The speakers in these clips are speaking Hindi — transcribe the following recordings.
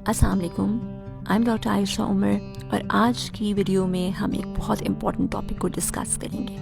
अस्सलाम वालेकुम, I am doctor Ayesha Umar और आज की वीडियो में हम एक बहुत इम्पॉर्टेंट टॉपिक को डिस्कस करेंगे,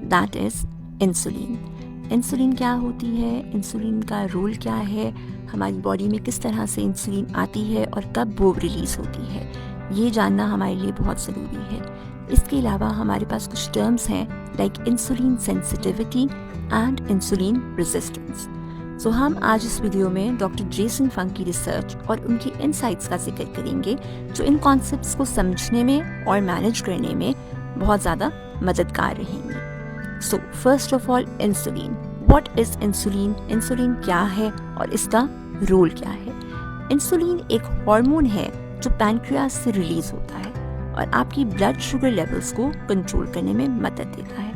दैट इज़ इंसुलिन। इंसुलिन क्या होती है, इंसुलिन का रोल क्या है, हमारी बॉडी में किस तरह से इंसुलिन आती है और कब वो रिलीज़ होती है, ये जानना हमारे लिए बहुत ज़रूरी है। इसके अलावा हमारे पास कुछ टर्म्स हैं like insulin sensitivity and insulin resistance. So हम आज इस वीडियो में डॉक्टर जेसन फंक की रिसर्च और उनकी इनसाइट्स का जिक्र करेंगे जो इन कॉन्सेप्ट्स को समझने में और मैनेज करने में बहुत ज़्यादा मददगार रहेंगे। So first of all, insulin. What is insulin? Insulin क्या है और इसका रोल क्या है? इंसुलिन एक हार्मोन है जो पैनक्रियास से रिलीज होता है और आपकी ब्लड शुगर लेवल्स को कंट्रोल करने में मदद देता है।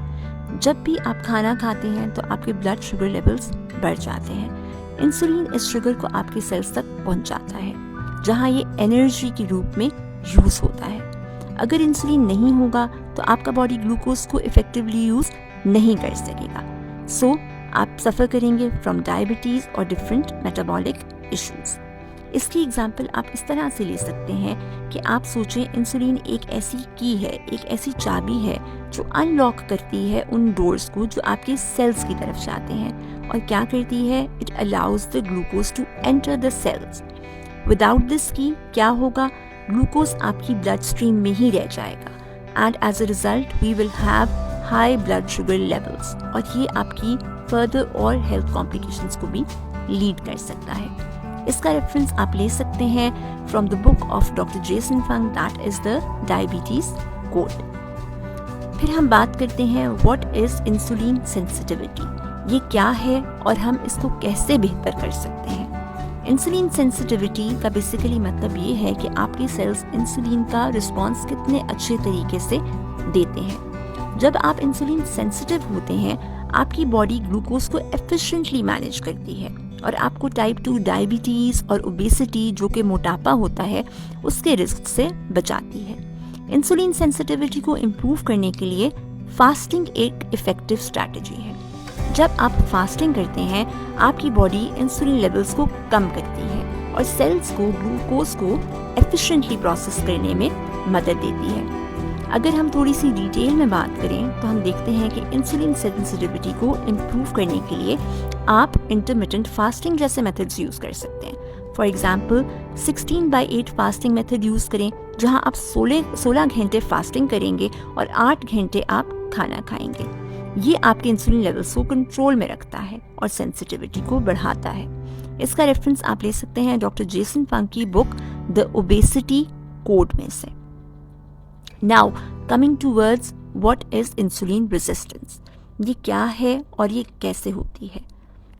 जब भी आप खाना खाते हैं तो आपके ब्लड शुगर लेवल्स बढ़ जाते हैं। इंसुलिन इस शुगर को आपके सेल्स तक पहुंचाता है जहां ये एनर्जी के रूप में यूज होता है। अगर इंसुलिन नहीं होगा तो आपका बॉडी ग्लूकोज को इफेक्टिवली यूज नहीं कर सकेगा। सो आप सफ़र करेंगे फ्रॉम डायबिटीज़ और डिफरेंट मेटाबॉलिक इश्यूज। इसकी एग्जाम्पल आप इस तरह से ले सकते हैं कि आप सोचें इंसुलिन एक ऐसी की है, एक ऐसी चाबी है जो अनलॉक करती है उन डोर्स को जो आपके सेल्स की तरफ जाते हैं। और क्या करती है? It allows the glucose to enter the cells. Without this की क्या होगा? ग्लूकोज आपकी ब्लड स्ट्रीम में ही रह जाएगा and as a result we will have high blood sugar levels और ये आपकी फर्दर और हेल्थ कॉम्प्लिकेशंस को भी लीड कर सकता है। इसका रेफरेंस आप ले सकते हैं from the book of doctor Jason funk, that is the diabetes code. फिर हम बात करते हैं व्हाट इज इंसुलिन सेंसिटिविटी। ये क्या है और हम इसको कैसे बेहतर कर सकते हैं? इंसुलिन सेंसिटिविटी का बेसिकली मतलब ये है कि आपके सेल्स इंसुलिन का रिस्पॉन्स कितने अच्छे तरीके से देते हैं। जब आप इंसुलिन सेंसिटिव होते हैं, आपकी बॉडी ग्लूकोज को एफिशिएंटली मैनेज करती है और आपको टाइप 2 डायबिटीज़ और ओबेसिटी जो कि मोटापा होता है उसके रिस्क से बचाती है। इंसुलिन सेंसिटिविटी को इम्प्रूव करने के लिए फास्टिंग एक इफ़ेक्टिव स्ट्रैटेजी है। जब आप फास्टिंग करते हैं, आपकी बॉडी इंसुलिन लेवल्स को कम करती है और सेल्स को ग्लूकोज को एफिशिएंटली प्रोसेस करने में मदद देती है। अगर हम थोड़ी सी डिटेल में बात करें तो हम देखते हैं कि इंसुलिन सेंसिटिविटी को इम्प्रूव करने के लिए आप इंटरमिटेंट फास्टिंग जैसे मेथड्स यूज़ कर सकते हैं। For example 16/8 fasting method use करें जहां आप 16 घंटे फास्टिंग करेंगे और 8 घंटे आप खाना खाएंगे। ये आपके इंसुलिन लेवल्स को कंट्रोल में रखता है और सेंसिटिविटी को बढ़ाता है। इसका रेफरेंस आप ले सकते हैं डॉक्टर जेसन फंक की बुक द ओबेसिटी कोड में से। Now, coming towards what is insulin resistance? ये क्या है और ये कैसे होती है?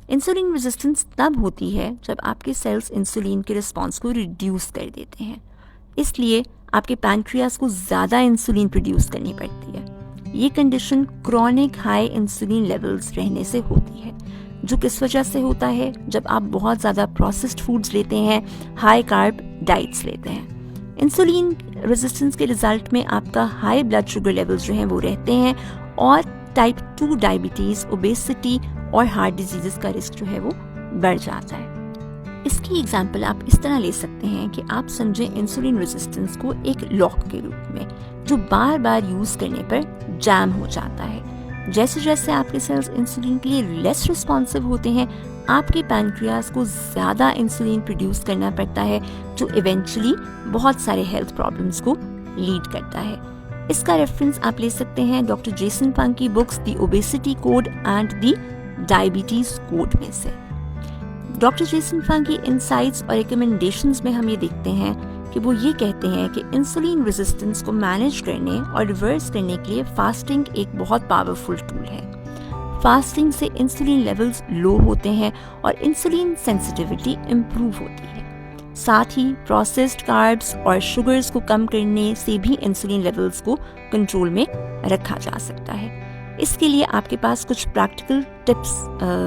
इंसुलिन रेजिस्टेंस तब होती है जब आपके सेल्स इंसुलिन के रिस्पॉन्स को रिड्यूस कर देते हैं। इसलिए आपके पैनक्रियास को ज़्यादा इंसुलिन प्रोड्यूस करनी पड़ती है। ये condition chronic high insulin levels रहने से होती है, जो किस वजह से होता है? जब आप बहुत ज़्यादा प्रोसेस्ड फूड्स लेते हैं, हाई कार्ब डाइट्स लेते हैं। इंसुलिन रेजिस्टेंस के रिजल्ट में आपका हाई ब्लड शुगर लेवल्स जो हैं वो रहते हैं और टाइप 2 डायबिटीज़, ओबेसिटी और हार्ट डिजीज़ का रिस्क जो है वो बढ़ जाता है। इसकी एग्जांपल आप इस तरह ले सकते हैं कि आप समझें इंसुलिन रेजिस्टेंस को एक लॉक के रूप में जो बार बार यूज़ करने पर जैम हो जाता है। जैसे जैसे आपके सेल्स इंसुलिन के लिए लेस रिस्पॉन्सिव होते हैं, आपके पैनक्रियास को ज़्यादा इंसुलिन प्रोड्यूस करना पड़ता है जो इवेंचुअली बहुत सारे हेल्थ प्रॉब्लम्स को लीड करता है। इसका रेफरेंस आप ले सकते हैं डॉक्टर जेसन फंक की books the obesity code and the diabetes code में से। डॉक्टर जेसन फंक की इनसाइट्स और रिकमेंडेशंस में हम ये देखते हैं कि वो ये कहते हैं कि इंसुलिन रेजिस्टेंस को मैनेज करने और रिवर्स करने के लिए फास्टिंग एक बहुत पावरफुल टूल है। फास्टिंग से इंसुलिन लेवल्स लो होते हैं और इंसुलिन सेंसिटिविटी इम्प्रूव होती है। साथ ही प्रोसेस्ड कार्ब्स और शुगर्स को कम करने से भी इंसुलिन लेवल्स को कंट्रोल में रखा जा सकता है। इसके लिए आपके पास कुछ प्रैक्टिकल टिप्स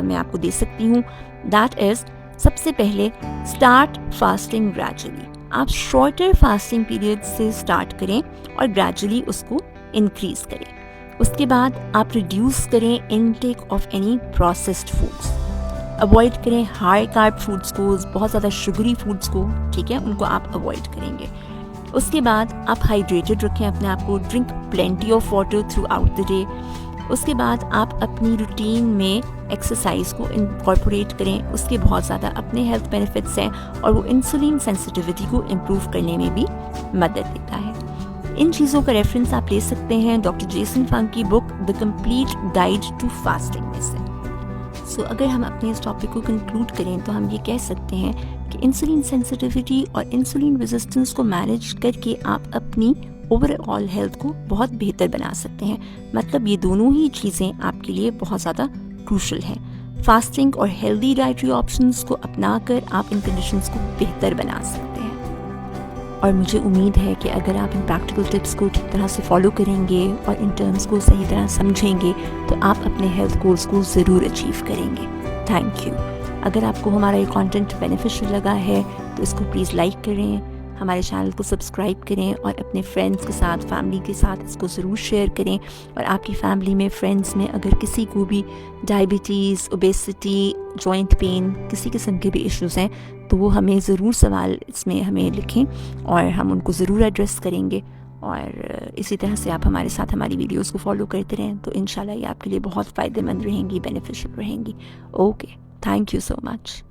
मैं आपको दे सकती हूँ। दैट इज, सबसे पहले स्टार्ट फास्टिंग ग्रेजुअली। आप शॉर्टर फास्टिंग पीरियड से स्टार्ट करें और ग्रेजुअली उसको इंक्रीज करें। उसके बाद आप रिड्यूस करें intake of any processed foods. Avoid करें हाई कार्ब फूड्स को, बहुत ज़्यादा शुगरी फूड्स को, ठीक है, उनको आप अवॉइड करेंगे। उसके बाद आप हाइड्रेटेड रखें अपने आप को, drink plenty of water through out the day. उसके बाद आप अपनी रूटीन में एक्सरसाइज को इनकॉर्पोरेट करें, उसके बहुत ज़्यादा अपने हेल्थ बेनिफिट्स हैं और वो इंसुलिन सेंसिटिविटी को इम्प्रूव करने में भी मदद देता है। इन चीज़ों का रेफरेंस आप ले सकते हैं डॉक्टर जेसन फंक की book the complete guide to fasting में से। सो अगर हम अपने इस टॉपिक को कंक्लूड करें तो हम ये कह सकते हैं कि इंसुलिन सेंसिटिविटी और इंसुलिन रेजिस्टेंस को मैनेज करके आप अपनी ओवरऑल हेल्थ को बहुत बेहतर बना सकते हैं। मतलब ये दोनों ही चीज़ें आपके लिए बहुत ज़्यादा क्रूशल हैं। फास्टिंग और हेल्दी डाइटरी ऑप्शंस को अपनाकर आप इन कंडीशंस को बेहतर बना सकते हैं। और मुझे उम्मीद है कि अगर आप इन प्रैक्टिकल टिप्स को ठीक तरह से फॉलो करेंगे और इन टर्म्स को सही तरह समझेंगे तो आप अपने हेल्थ गोल्स को ज़रूर अचीव करेंगे। Thank you. अगर आपको हमारा ये कंटेंट बेनिफिशियल लगा है तो इसको प्लीज़ लाइक करें, हमारे चैनल को सब्सक्राइब करें और अपने फ्रेंड्स के साथ, फैमिली के साथ इसको ज़रूर शेयर करें। और आपकी फैमिली में, फ्रेंड्स में अगर किसी को भी डायबिटीज़, ओबेसिटी, जॉइंट पेन, किसी किस्म के भी इश्यूज़ हैं तो वो हमें ज़रूर सवाल इसमें हमें लिखें और हम उनको ज़रूर एड्रेस करेंगे। और इसी तरह से आप हमारे साथ हमारी वीडियोस को फॉलो करते रहें तो इंशाल्लाह ये आपके लिए बहुत फ़ायदेमंद रहेंगी, बेनिफिशियल रहेंगी। Okay, thank you so much.